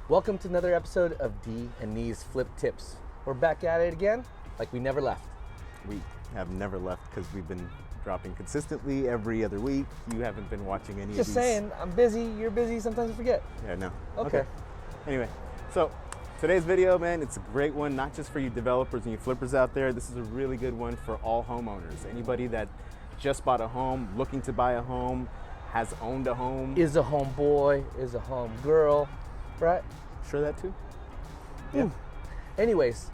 Welcome to another episode of D and Knees Flip Tips. We're back at it again, like we never left. We have never left because we've been dropping consistently every other week. You haven't been watching any of these. Just saying, I'm busy, you're busy, sometimes I forget. Yeah, no. Okay. Anyway, so today's video, man, it's a great one, not just for you developers and you flippers out there. This is a really good one for all homeowners. Anybody that just bought a home, looking to buy a home, has owned a home. Is a home boy, is a home girl, right? Sure that too? Yeah. Anyways,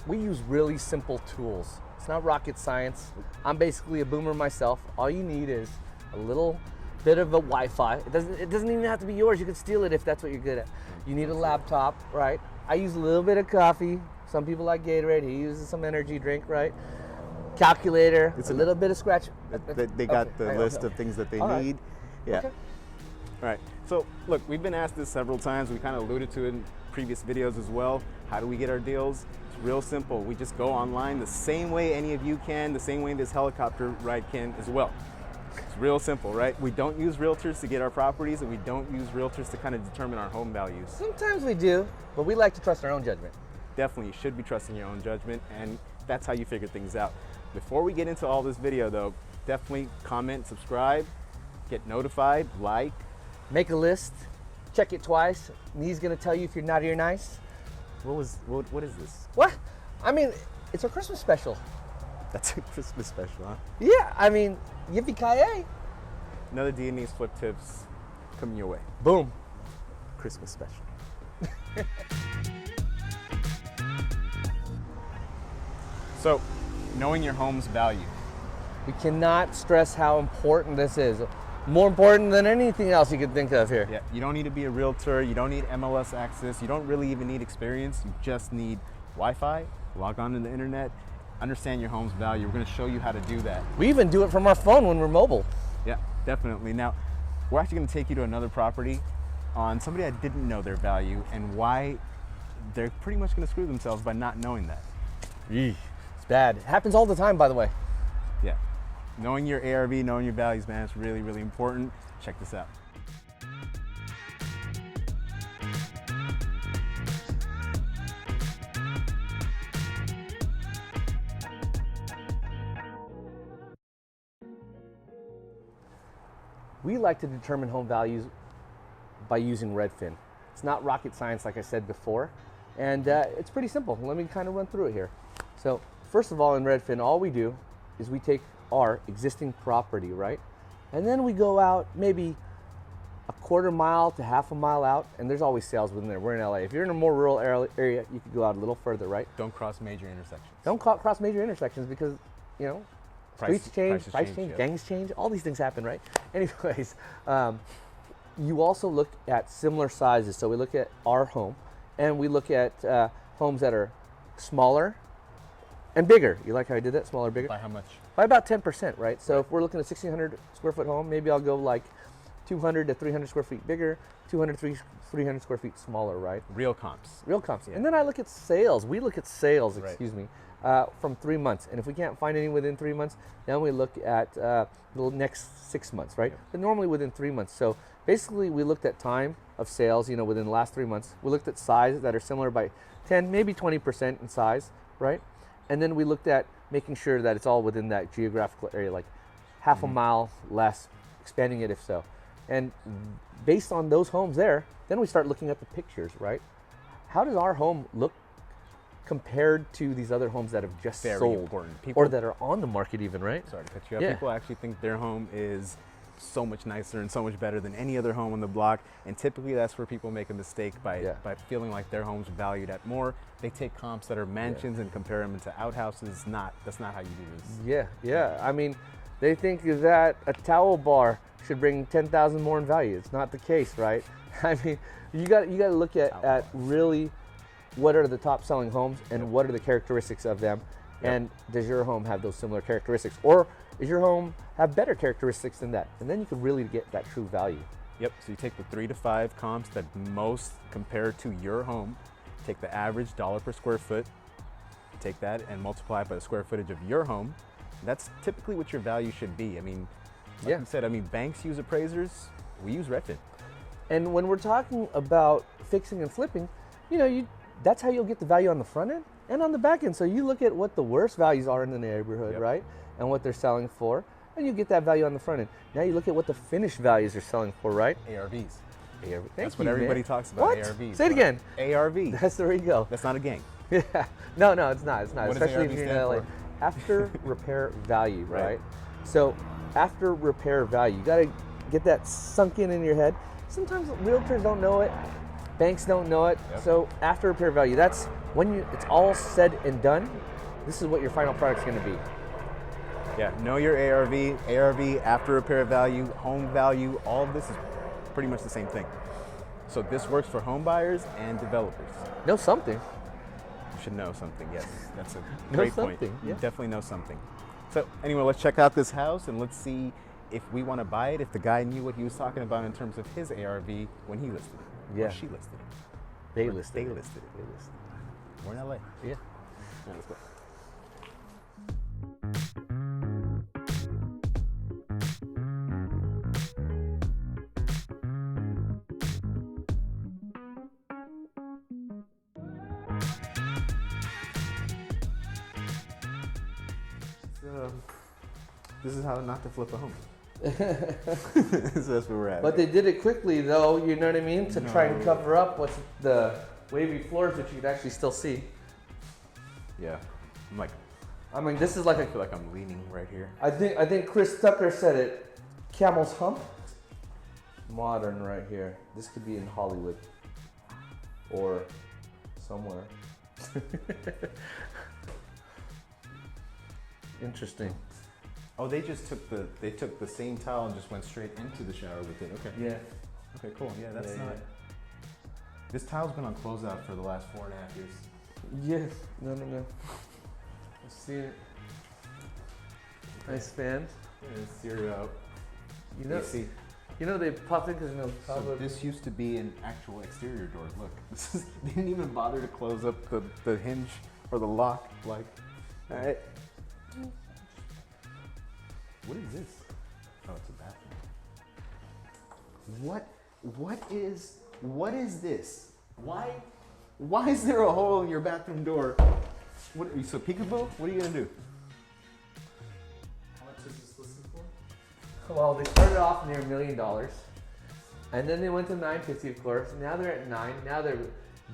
we use really simple tools. It's not rocket science. I'm basically a boomer myself. All you need is a little bit of a Wi-Fi. It doesn't even have to be yours. You can steal it if that's what you're good at. You need a laptop, right? I use a little bit of coffee. Some people like Gatorade. He uses some energy drink, right? Calculator, It's a little bit of scratch. They got Okay. the list of things that they All need. right. Yeah. Okay. All right. So look, we've been asked this several times. We kind of alluded to it in previous videos as well. How do we get our deals? It's real simple. We just go online the same way any of you can, the same way this helicopter ride can as well. It's real simple, right? We don't use realtors to get our properties, and we don't use realtors to kind of determine our home values. Sometimes we do, but we like to trust our own judgment. Definitely, you should be trusting your own judgment, and that's how you figure things out. Before we get into all this video though, definitely comment, subscribe, get notified, like. Make a list, check it twice. And he's gonna tell you if you're naughty or nice. What is this? What? I mean, it's our Christmas special. That's a Christmas special, huh? Yeah, I mean, yippee-ki-yay. Another D&E's Flip Tips coming your way. Boom. Christmas special. So, knowing your home's value. We cannot stress how important this is. More important than anything else you could think of here. Yeah, you don't need to be a realtor, you don't need MLS access, you don't really even need experience, you just need Wi-Fi, log on to the internet, understand your home's value. We're gonna show you how to do that. We even do it from our phone when we're mobile. Yeah, definitely. Now, we're actually gonna take you to another property on somebody that didn't know their value and why they're pretty much gonna screw themselves by not knowing that. It's bad. It happens all the time, by the way. Yeah. Knowing your ARV, knowing your values, man, it's really, really important. Check this out. We like to determine home values by using Redfin. It's not rocket science, like I said before, and it's pretty simple. Let me kind of run through it here. So, first of all, in Redfin, all we do is we take our existing property, right? And then we go out maybe a quarter mile to half a mile out, and there's always sales within there. We're in LA. If you're in a more rural area, you could go out a little further, right? Don't cross major intersections. Don't cross major intersections because, you know, streets change, price change, yeah. gangs change, all these things happen, right? Anyways, you also look at similar sizes. So we look at our home, and we look at homes that are smaller and bigger. You like how I did that? Smaller, bigger? By how much? By about 10%, right? So if we're looking at 1,600 square foot home, maybe I'll go like 200 to 300 square feet bigger, 200 to 300 square feet smaller, right? Real comps. Real comps. Yeah. And then I look at sales. We look at sales, Right. excuse me, from 3 months. And if we can't find any within 3 months, then we look at the next 6 months, right? Yep. But normally within 3 months. So basically we looked at time of sales, you know, within the last 3 months. We looked at size that are similar by 10, maybe 20% in size, right? And then we looked at making sure that it's all within that geographical area, like half a mile less, expanding it if so. And based on those homes there, then we start looking at the pictures, right? How does our home look compared to these other homes that have just Very sold important. or that are on the market even, right? Sorry to cut you off. Yeah. People actually think their home is so much nicer and so much better than any other home on the block, and typically that's where people make a mistake by feeling like their home's valued at more. They take comps that are mansions and compare them to outhouses. That's not how you do this. Yeah. I mean, they think that a towel bar should bring 10,000 more in value. It's not the case, right? I mean, you got to look at really what are the top selling homes and what are the characteristics of them, and does your home have those similar characteristics, or does your home have better characteristics than that? And then you can really get that true value. Yep, so you take the 3 to 5 comps that most compare to your home, take the average dollar per square foot, take that and multiply it by the square footage of your home. That's typically what your value should be. I mean, like you said, banks use appraisers, we use Redfin. And when we're talking about fixing and flipping, that's how you'll get the value on the front end and on the back end. So you look at what the worst values are in the neighborhood, right? And what they're selling for, and you get that value on the front end. Now you look at what the finished values are selling for, right? ARVs. That's what everybody talks about. What? ARVs. Say it again. ARV. There you go. That's not a gang. Yeah. No, it's not. It's not. What Especially does if ARV you're in LA. stand After repair value, Right. right? So after repair value, you got to get that sunk in your head. Sometimes realtors don't know it. Banks don't know it. Yep. So after repair value, that's when it's all said and done. This is what your final product's going to be. Yeah, know your ARV, after repair value, home value, all of this is pretty much the same thing. So this works for home buyers and developers. Know something. You should know something, yes. That's a Know great point. something, You yeah. definitely know something. So anyway, let's check out this house and let's see if we want to buy it, if the guy knew what he was talking about in terms of his ARV when he listed it. Yeah. Or she listed it. They Or listed they it. listed it. They listed it. We're in LA. Yeah. Yeah, let's go. This is how not to flip a home. So that's where we're at. But they did it quickly, though, you know what I mean? To try and cover up what's the wavy floors, which you could actually still see. Yeah. I'm like, I mean, this is like I feel like I'm leaning right here. I think Chris Tucker said it. Camel's hump. Modern right here. This could be in Hollywood or somewhere. Interesting. Oh, they took the same towel and just went straight into the shower with it. Okay. Yeah. Okay, cool. Yeah, that's Yeah, not. yeah. This tile's been on closeout for the last 4.5 years. Yes. No. I see it. Nice fans. Yeah, it's zero out. AC. You know they popped in because So this used to be an actual exterior door. Look, they didn't even bother to close up the hinge or the lock. Like, all right. What is this? Oh, it's a bathroom. What is this? Why is there a hole in your bathroom door? What? So peekaboo? What are you gonna do? How much is this listed for? Well, they started off near $1 million, and then they went to $950, of course. Now they're at $9. Now they're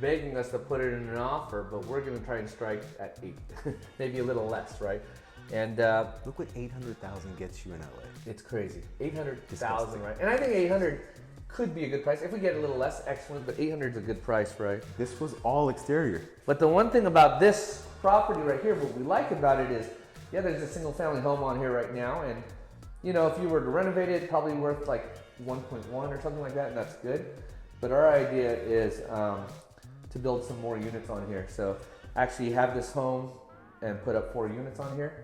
begging us to put it in an offer, but we're going to try and strike at $8, maybe a little less, right? And Look what 800,000 gets you in LA. it's crazy, 800,000, Disgusting. right? And I think 800 could be a good price. If we get a little less, excellent. But 800 is a good price, right? This was all exterior. But the one thing about this property right here, what we like about it is, yeah, there's a single family home on here right now, and you know, if you were to renovate it, probably worth like 1.1 or something like that, and that's good. But our idea is to build some more units on here. So actually have this home and put up 4 units on here,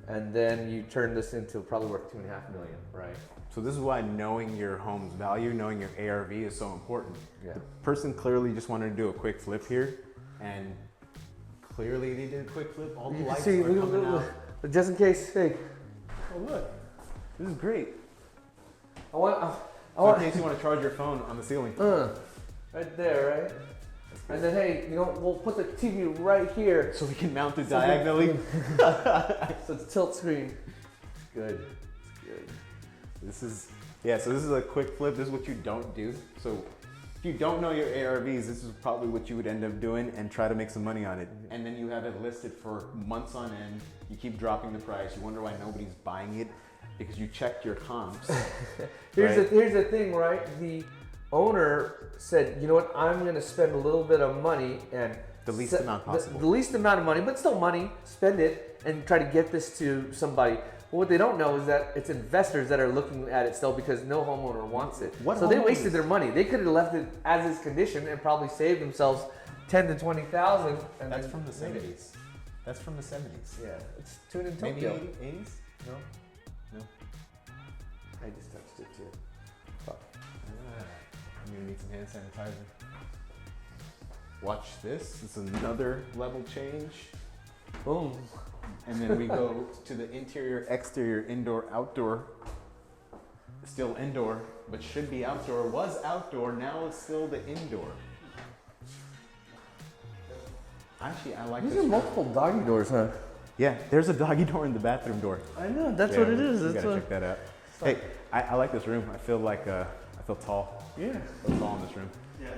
and then you turn this into probably worth $2.5 million, right? So this is why knowing your home's value, knowing your ARV is so important. Yeah. The person clearly just wanted to do a quick flip here, and clearly they did a quick flip. All the You can lights see, are coming out. but just in case, hey, Oh look, this is great. I want, So in case you want to charge your phone on the ceiling. right there, right? And then, hey, you know, we'll put the TV right here. So we can mount it diagonally. So it's tilt screen. It's good. It's good. This is, yeah, so this is a quick flip. This is what you don't do. So if you don't know your ARVs, this is probably what you would end up doing and try to make some money on it. And then you have it listed for months on end. You keep dropping the price. You wonder why nobody's buying it because you checked your comps. Here's right? the thing, right? The owner said, you know what, I'm gonna spend a little bit of money and The least amount possible. The least amount of money, but still money, spend it and try to get this to somebody. But what they don't know is that it's investors that are looking at it still because no homeowner wants it. What so they homeowners? wasted their money. They could have left it as is condition and probably saved themselves 10 to 20,000. And That's then from the made it. 70s. That's from the 70s. Yeah, it's tuned in Maybe Tokyo. 80s? No, No. I just touched it too. Fuck. I'm gonna need some hand sanitizer. Watch this. It's another level change. Boom. And then we go to the interior, exterior, indoor, outdoor. Still indoor, but should be outdoor. Was outdoor, now it's still the indoor. Actually, I like These this. are multiple doggy doors, huh? Yeah, there's a doggy door in the bathroom door. I know, that's what it is. You That's gotta what... check that out. Hey, I like this room. I feel like, I feel tall. Yeah. I feel tall in this room. Yeah.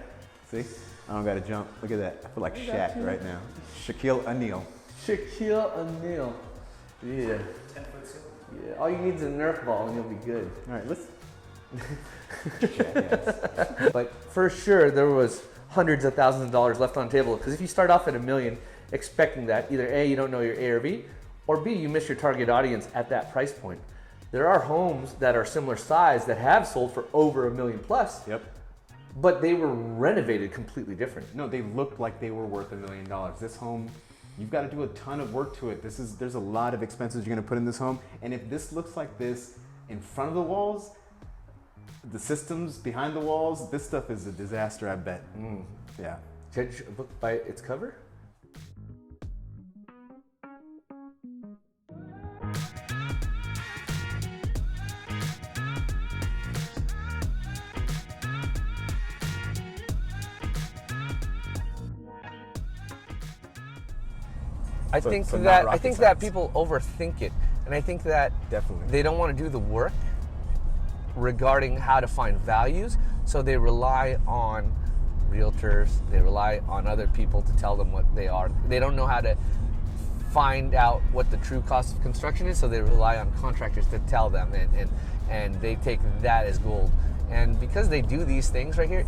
See? I don't gotta jump. Look at that. I feel like Shaq right now. Shaquille Anil. Shaquille Anil. Yeah. 10-foot ceiling. Yeah. All you need is a Nerf ball and you'll be good. All right, let's. But for sure, there was hundreds of thousands of dollars left on the table. Because if you start off at $1 million expecting that, either A, you don't know your A or B, or B, you miss your target audience at that price point. There are homes that are similar size that have sold for over $1 million plus. Yep. But they were renovated completely different. No, they looked like they were worth $1 million. This home, you've got to do a ton of work to it. There's a lot of expenses you're going to put in this home. And if this looks like this in front of the walls, the systems behind the walls, this stuff is a disaster, I bet. Yeah. Judge a book by its cover? I think that people overthink it, and I think that Definitely. they don't want to do the work regarding how to find values, so they rely on realtors, they rely on other people to tell them what they are. They don't know how to find out what the true cost of construction is, so they rely on contractors to tell them, and they take that as gold. And because they do these things right here,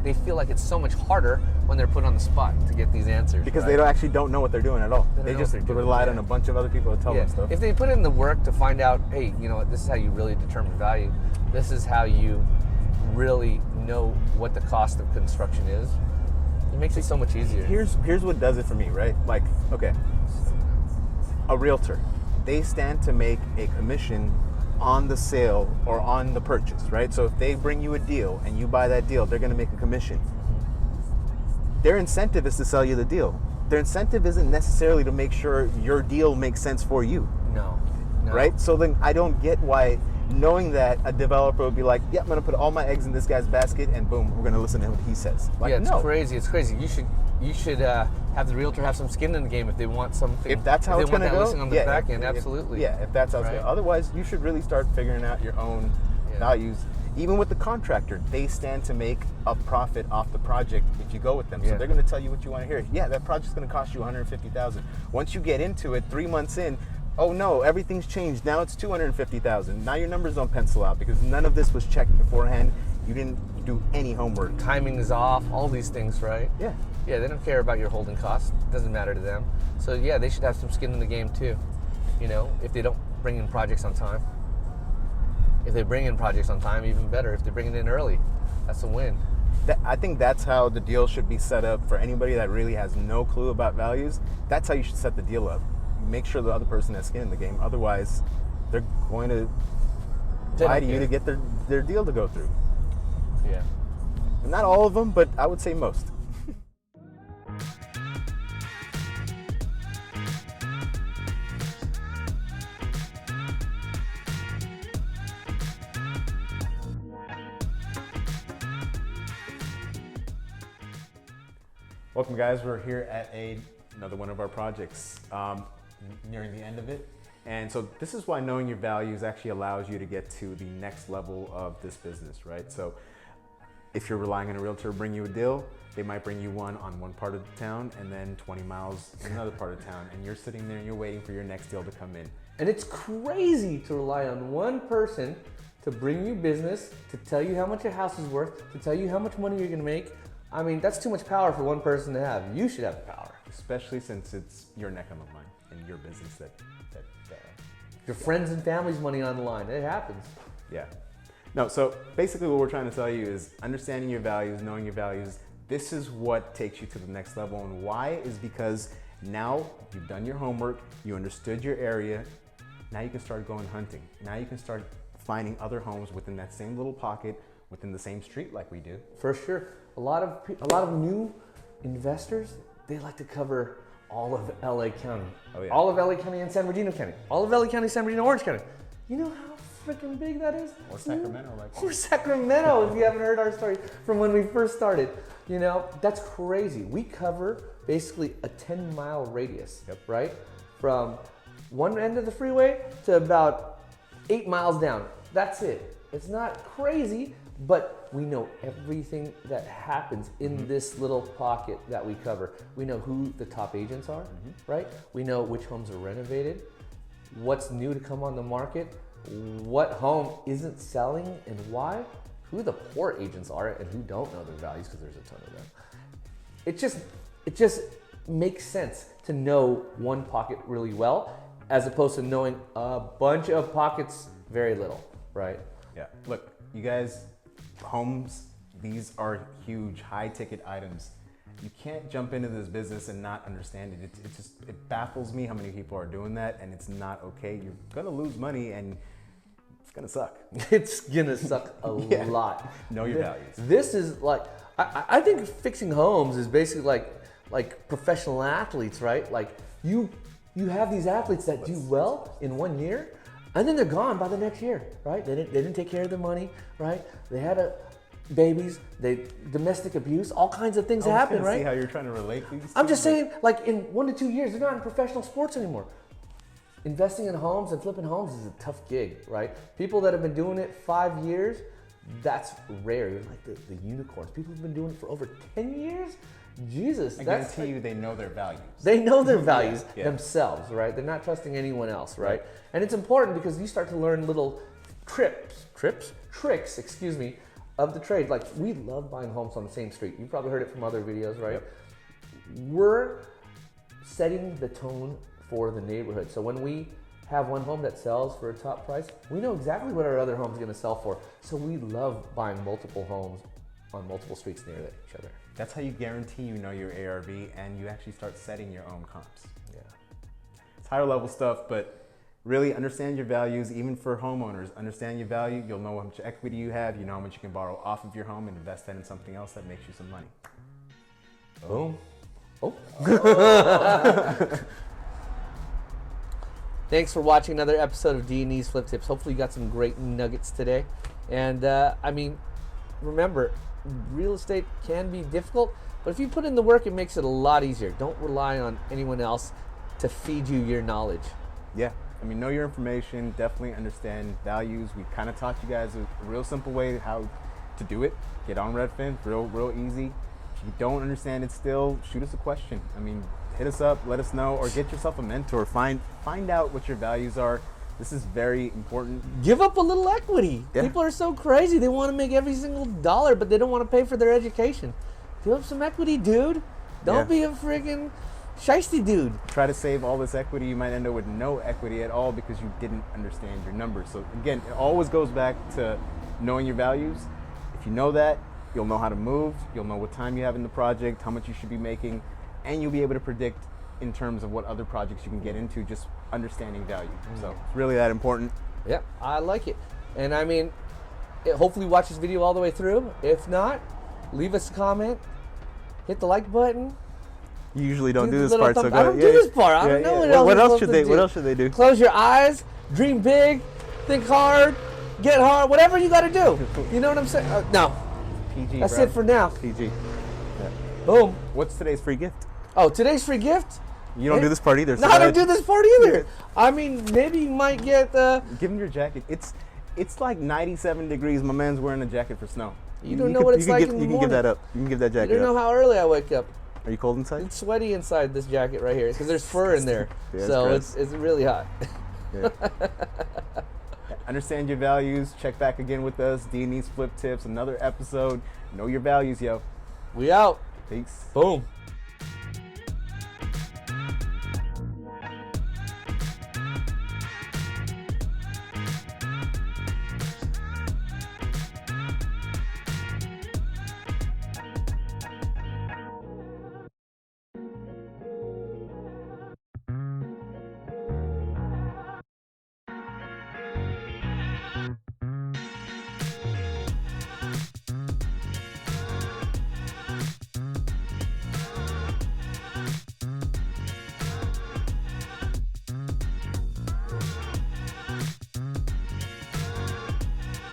they feel like it's so much harder when they're put on the spot to get these answers. Because right? they actually don't know what they're doing at all. They know just what they're doing, relied yeah. on a bunch of other people to tell them stuff. If they put in the work to find out, hey, you know what, this is how you really determine value. This is how you really know what the cost of construction is. It makes it so much easier. Here's what does it for me, right? Like, okay, a realtor, they stand to make a commission on the sale or on the purchase, right? So if they bring you a deal and you buy that deal, they're going to make a commission. Their incentive is to sell you the deal. Their incentive isn't necessarily to make sure your deal makes sense for you. No. Right? So then I don't get why, knowing that a developer would be like, yeah, I'm going to put all my eggs in this guy's basket and boom, we're going to listen to what he says. Like, yeah, it's no. crazy. It's crazy. You should have the realtor have some skin in the game if they want something. If that's how it's going to go, listing on the back end, absolutely. If that's how it's going to go. Otherwise, you should really start figuring out your own values. Even with the contractor, they stand to make a profit off the project if you go with them. So they're going to tell you what you want to hear. Yeah, that project's going to cost you $150,000. Once you get into it, 3 months in, oh no, everything's changed. Now it's $250,000. Now your numbers don't pencil out because none of this was checked beforehand. You didn't do any homework. Timing is off, all these things, right? Yeah. Yeah, they don't care about your holding costs. It doesn't matter to them. So yeah, they should have some skin in the game too. You know, if they don't bring in projects on time. If they bring in projects on time, even better. If they bring it in early, that's a win. I think that's how the deal should be set up for anybody that really has no clue about values. That's how you should set the deal up. Make sure the other person has skin in the game. Otherwise, they're going to lie to you to get their deal to go through. Yeah. And not all of them, but I would say most. Welcome, guys. We're here at another one of our projects, nearing the end of it. And so this is why knowing your values actually allows you to get to the next level of this business, right? So if you're relying on a realtor to bring you a deal, they might bring you one on one part of the town and then 20 miles in another part of town. And you're sitting there and you're waiting for your next deal to come in. And it's crazy to rely on one person to bring you business, to tell you how much a house is worth, to tell you how much money you're gonna make. I mean, that's too much power for one person to have. You should have power. Especially since it's your neck on the line and your business that Your friends and family's money on the line. It happens. yeah. No, so basically what we're trying to tell you is understanding your values, knowing your values. This is what takes you to the next level. And why is because now you've done your homework, you understood your area. Now you can start going hunting. Now you can start finding other homes within that same little pocket, within the same street like we do. For sure. A lot of new investors, they like to cover all of LA County. Oh, yeah. All of LA County and San Bernardino County. All of LA County, San Bernardino, Orange County. You know how freaking big that is. Or Sacramento, like. Or Sacramento, if you haven't heard our story from when we first started. You know, that's crazy. We cover basically a 10-mile radius, right? From one end of the freeway to about 8 miles down. That's it. It's not crazy, but we know everything that happens in this little pocket that we cover. We know who the top agents are, right? We know which homes are renovated, what's new to come on the market, what home isn't selling and why, who the poor agents are and who don't know their values, because there's a ton of them. It just makes sense to know one pocket really well as opposed to knowing a bunch of pockets very little, right? Yeah, look, you guys, homes, these are huge, high ticket items. You can't jump into this business and not understand it. It baffles me how many people are doing that, and it's not okay. You're gonna lose money and it's gonna suck. It's gonna suck a lot. Know your values. This is like, I think fixing homes is basically like professional athletes, right? Like you have these athletes that do well in 1 year, and then they're gone by the next year, right? They didn't take care of their money, right? They had babies, domestic abuse, all kinds of things happen, right? See how you're trying to relate these. I'm just saying, like in 1 to 2 years, they're not in professional sports anymore. Investing in homes and flipping homes is a tough gig, right? People that have been doing it 5 years, that's rare. You're like the unicorns. People who've been doing it for over 10 years. Jesus, I guarantee you they know their values. They know their values themselves, right? They're not trusting anyone else, right? And it's important because you start to learn little tricks, of the trade. Like, we love buying homes on the same street. You probably heard it from other videos, right? We're setting the tone for the neighborhood. So when we have one home that sells for a top price, we know exactly what our other home is going to sell for. So we love buying multiple homes on multiple streets near each other. That's how you guarantee you know your ARV and you actually start setting your own comps. Yeah. It's higher level stuff, but really understand your values. Even for homeowners, understand your value. You'll know how much equity you have. You know how much you can borrow off of your home and invest that in something else that makes you some money. Boom. Oh. Thanks for watching another episode of D&E's Flip Tips. Hopefully you got some great nuggets today. And I mean, remember, real estate can be difficult, but if you put in the work, it makes it a lot easier. Don't rely on anyone else to feed you your knowledge. Yeah, I mean, know your information, definitely understand values. We kind of taught you guys a real simple way how to do it. Get on Redfin, real easy. If you don't understand it still, shoot us a question. I mean, hit us up, let us know, or get yourself a mentor. Find out what your values are. This is very important. Give up a little equity. Yeah. People are so crazy. They want to make every single dollar, but they don't want to pay for their education. Give up some equity, dude. Don't be a friggin' shiesty dude. Try to save all this equity. You might end up with no equity at all because you didn't understand your numbers. So again, it always goes back to knowing your values. If you know that, you'll know how to move. You'll know what time you have in the project, how much you should be making, and you'll be able to predict in terms of what other projects you can get into, just understanding value. So it's really that important. Yeah, I like it. And I mean, hopefully watch this video all the way through. If not, leave us a comment, hit the like button. You usually don't do the this little part, so thumb. I don't do this part. I don't know what else should What else should they do? Close your eyes, dream big, think hard, get hard, whatever you got to do. You know what I'm saying? No. PG, That's bro. it for now. PG. Yeah. Boom. What's today's free gift? Oh, today's free gift? You don't do this part either. No, I don't do this part either. I mean, maybe you might get give him your jacket. It's like 97 degrees. My man's wearing a jacket for snow. You don't know what it's like in the morning. You can give that up. You can give that jacket up. You don't know how early I wake up. Are you cold inside? It's sweaty inside this jacket right here because there's fur in there. Yeah, so it's really hot. Yeah. Understand your values. Check back again with us. D&E's Flip Tips. Another episode. Know your values, yo. We out. Peace. Boom.